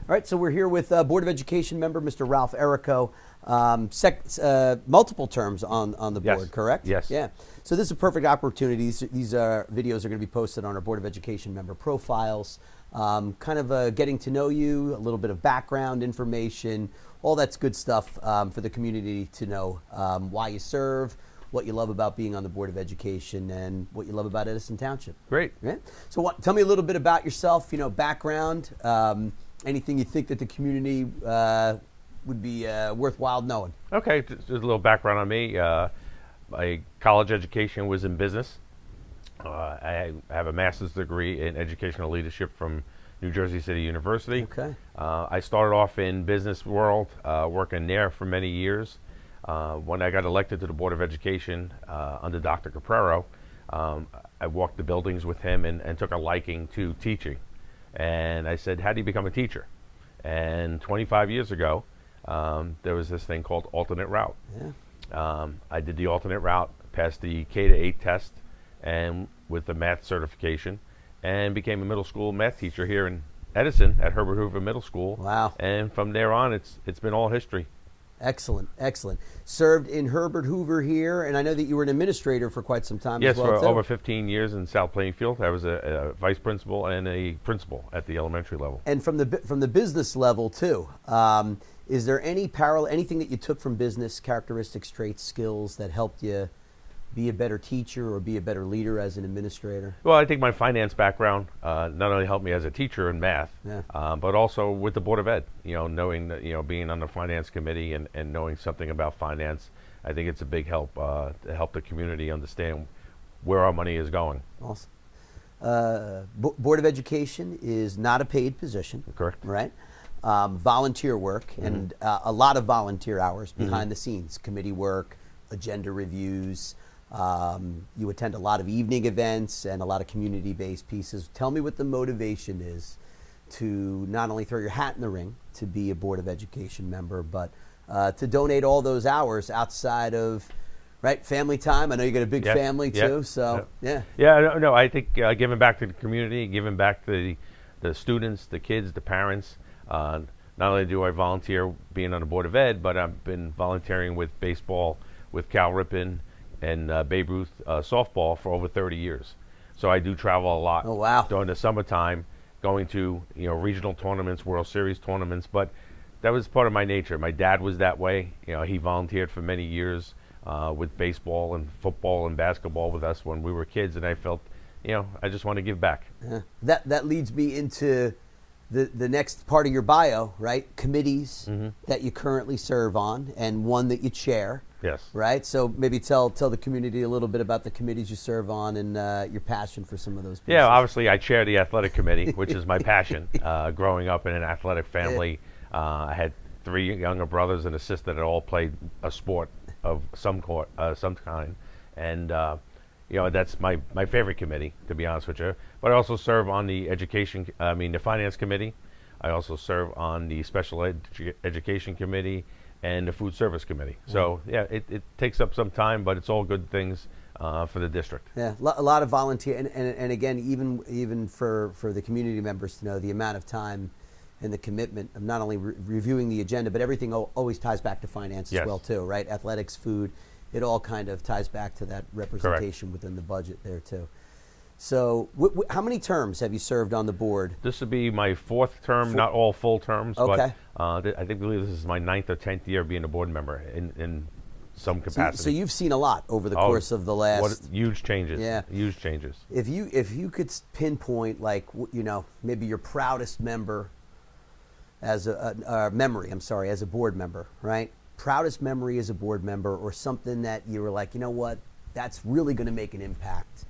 All right, so we're here with Board of Education member, Mr. Ralph Errico. Multiple terms on the board, Yes. correct? Yes. Yeah. So this is a perfect opportunity. These videos are going to be posted on our Board of Education member profiles. Kind of getting to know you, a little bit of background information, all that's good stuff for the community to know why you serve, what you love about being on the Board of Education, and what you love about Edison Township. Great. Yeah. So tell me a little bit about yourself, background, anything you think that the community would be worthwhile knowing. Okay, just a little background on me. My college education was in business. I have a master's degree in educational leadership from New Jersey City University. Okay. I started off in business world, working there for many years. When I got elected to the Board of Education under Dr. Caprero, I walked the buildings with him and took a liking to teaching. And I said, how do you become a teacher? And 25 years ago, there was this thing called alternate route. Yeah. I did the alternate route, passed the K-8 test, and with the math certification, and became a middle school math teacher here in Edison at Herbert Hoover Middle School. Wow. And from there on, it's been all history. Excellent, excellent. Served in Herbert Hoover here, and I know that you were an administrator for quite some time Yes, as well, for too. over 15 years in South Plainfield. I was a vice principal and a principal at the elementary level. And from the business level, too. Is there any anything that you took from business, characteristics, traits, skills that helped you be a better teacher or be a better leader as an administrator? Well, I think my finance background not only helped me as a teacher in math, Yeah. but also with the Board of Ed. Knowing that, being on the finance committee and knowing something about finance, I think it's a big help to help the community understand where our money is going. Awesome. Board of Education is not a paid position. Correct. Right? Volunteer work and a lot of volunteer hours behind the scenes, committee work, agenda reviews. You attend a lot of evening events and a lot of community-based pieces. Tell me what the motivation is to not only throw your hat in the ring to be a Board of Education member, but to donate all those hours outside of family time. I know you got a big family too, so yeah. Yeah, no, I think giving back to the community, giving back to the students, the kids, the parents. Not only do I volunteer being on the Board of Ed, but I've been volunteering with baseball with Cal Ripken and Babe Ruth softball for over 30 years. So I do travel a lot. Oh, wow. During the summertime, going to regional tournaments, World Series tournaments. But that was part of my nature. My dad was that way. He volunteered for many years with baseball and football and basketball with us when we were kids, and I felt, I just want to give back. That leads me into the next part of your bio, right? Committees that you currently serve on, and one that you chair. Yes. Right. So maybe tell the community a little bit about the committees you serve on and your passion for some of those pieces. Yeah, obviously I chair the athletic committee, which is my passion. Growing up in an athletic family, I had 3 younger brothers and a sister that all played a sport of some kind, and that's my favorite committee, to be honest with you. But I also serve on the the finance committee. I also serve on the special education committee and the food service committee. So yeah, it takes up some time, but it's all good things for the district. Yeah, a lot of volunteer, and again, even for the community members to know the amount of time and the commitment of not only reviewing the agenda, but everything always ties back to finance as well too, right? Athletics, food, it all kind of ties back to that representation within the budget there too. So how many terms have you served on the board? This would be my 4th term, not all full terms, okay. But I believe this is my 9th or 10th year being a board member in some capacity. So you've seen a lot over the course of the last... huge changes. Yeah. Huge changes. If you could pinpoint, maybe your proudest member as as a board member, right? Proudest memory as a board member, or something that you were like, that's really going to make an impact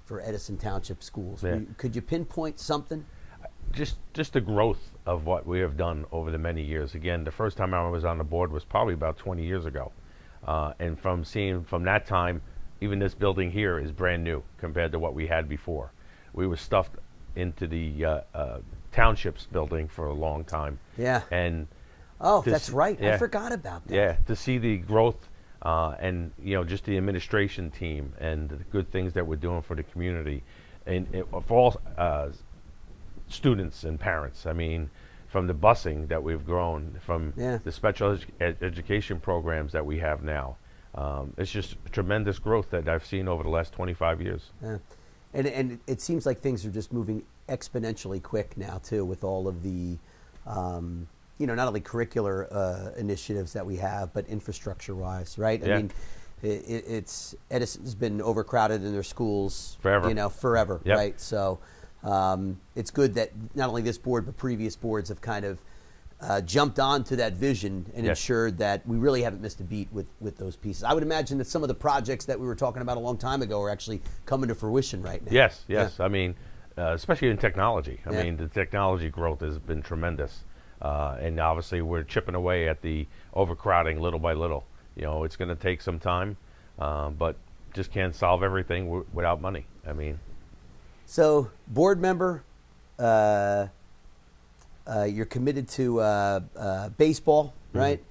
for Edison Township schools. Yeah. Could you pinpoint something? Just the growth of what we have done over the many years. Again, the first time I was on the board was probably about 20 years ago. And from that time, even this building here is brand new compared to what we had before. We were stuffed into the Townships building for a long time. Yeah. And that's right. Yeah, I forgot about that. Yeah, to see the growth and just the administration team and the good things that we're doing for the community, and for all students and parents. I mean, from the busing that we've grown, from Yeah. the special education programs that we have now. It's just tremendous growth that I've seen over the last 25 years. Yeah. And it seems like things are just moving exponentially quick now too, with all of the, not only curricular initiatives that we have, but infrastructure-wise, right? Yeah. I mean, it's Edison's been overcrowded in their schools Forever. Forever, Yep. right? So it's good that not only this board but previous boards have kind of jumped onto that vision and Yes. ensured that we really haven't missed a beat with those pieces. I would imagine that some of the projects that we were talking about a long time ago are actually coming to fruition right now. Yes. Yeah. I mean, especially in technology. I Yeah. mean, the technology growth has been tremendous. And obviously we're chipping away at the overcrowding little by little. It's going to take some time, but just can't solve everything without money. I mean. So, board member, you're committed to baseball, right?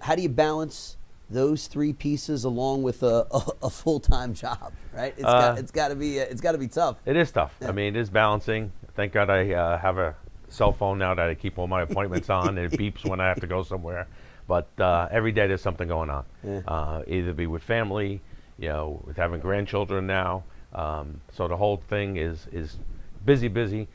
How do you balance those three pieces along with a full-time job, right? It's got to be tough. It is tough. Yeah. I mean, it is balancing. Thank God I have a cell phone now that I keep all my appointments on. It beeps when I have to go somewhere. But every day there's something going on. Yeah. Either be with family, with having grandchildren now. So the whole thing is busy.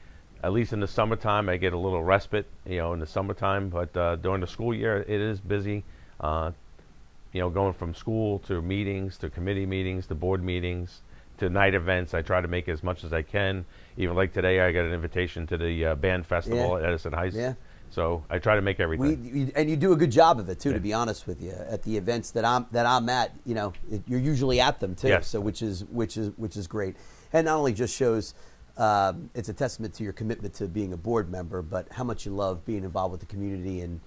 At least in the summertime, I get a little respite, in the summertime. But during the school year, it is busy. Going from school to meetings, to committee meetings, to board meetings, to night events. I try to make as much as I can. Even like today, I got an invitation to the band festival at Edison Heights. Yeah. So I try to make everything. And you do a good job of it too. To be honest with you, at the events that I'm at, you're usually at them too. Yes. So which is great, and not only just shows it's a testament to your commitment to being a board member, but how much you love being involved with the community and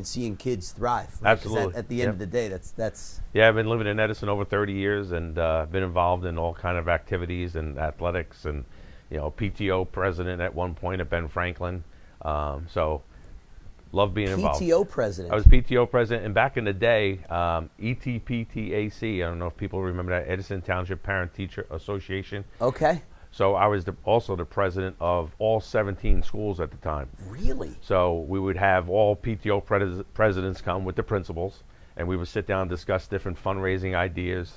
seeing kids thrive. Right? 'Cause Absolutely. At the end of the day, that's. Yeah, I've been living in Edison over 30 years and been involved in all kind of activities and athletics and, PTO president at one point at Ben Franklin. So love being involved. PTO president. I was PTO president, and back in the day, ETPTAC, I don't know if people remember that, Edison Township Parent Teacher Association. Okay. So I was also the president of all 17 schools at the time. Really? So we would have all PTO presidents come with the principals, and we would sit down and discuss different fundraising ideas,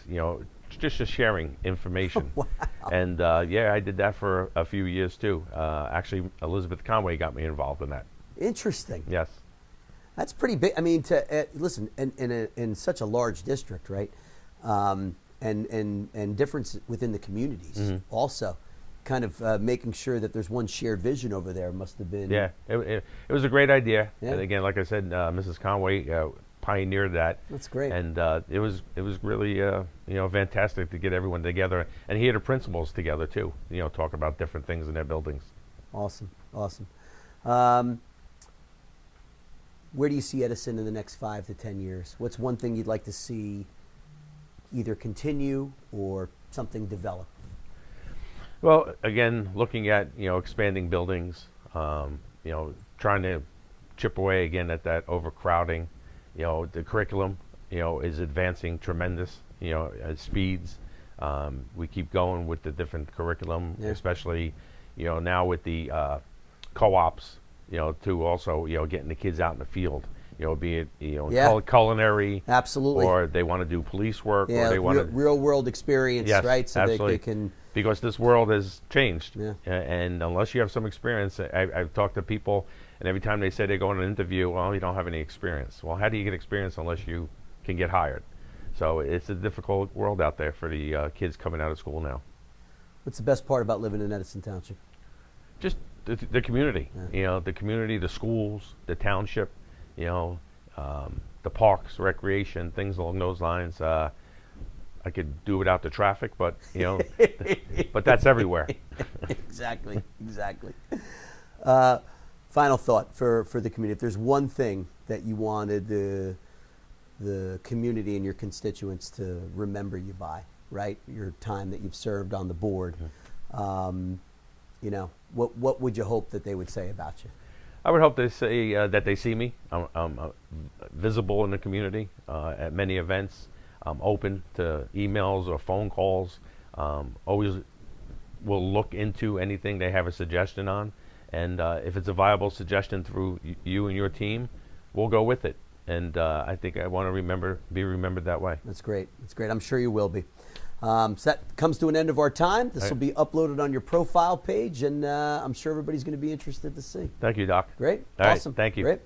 just sharing information. Wow. And I did that for a few years too. Actually, Elizabeth Conway got me involved in that. Interesting. Yes. That's pretty big. I mean, to listen, in such a large district, right? And difference within the communities also. Kind of making sure that there's one shared vision over there must have been. Yeah, it was a great idea. Yeah. And again, like I said, Mrs. Conway pioneered that. That's great. And it was really fantastic to get everyone together and hear the principals together too. Talk about different things in their buildings. Awesome. Where do you see Edison in the next 5 to 10 years? What's one thing you'd like to see either continue or something develop? Well, again, looking at expanding buildings, trying to chip away again at that overcrowding. The curriculum, is advancing tremendous, at speeds. We keep going with the different curriculum, especially, now with the co-ops, to also, getting the kids out in the field, be it, culinary. Absolutely. Or they want to do police work. Yeah, or they want to real world experience, Yes, right? So absolutely. they can. Because this world has changed. Yeah. And unless you have some experience, I've talked to people, and every time they say they go on an interview, well, you don't have any experience. Well, how do you get experience unless you can get hired? So it's a difficult world out there for the kids coming out of school now. What's the best part about living in Edison Township? Just the community, the community, the schools, the township, the parks, recreation, things along those lines. I could do without the traffic, but but that's everywhere. Exactly. Final thought for the community. If there's one thing that you wanted the community and your constituents to remember you by, right? Your time that you've served on the board, what would you hope that they would say about you? I would hope they say that they see me. I'm visible in the community at many events. I'm open to emails or phone calls. Always will look into anything they have a suggestion on, And if it's a viable suggestion through you and your team, we'll go with it. And I think I want to be remembered that way. That's great. That's great. I'm sure you will be. So that comes to an end of our time. This will be uploaded on your profile page, and I'm sure everybody's going to be interested to see. Thank you, Doc. Great. All right. Awesome. Thank you. Great.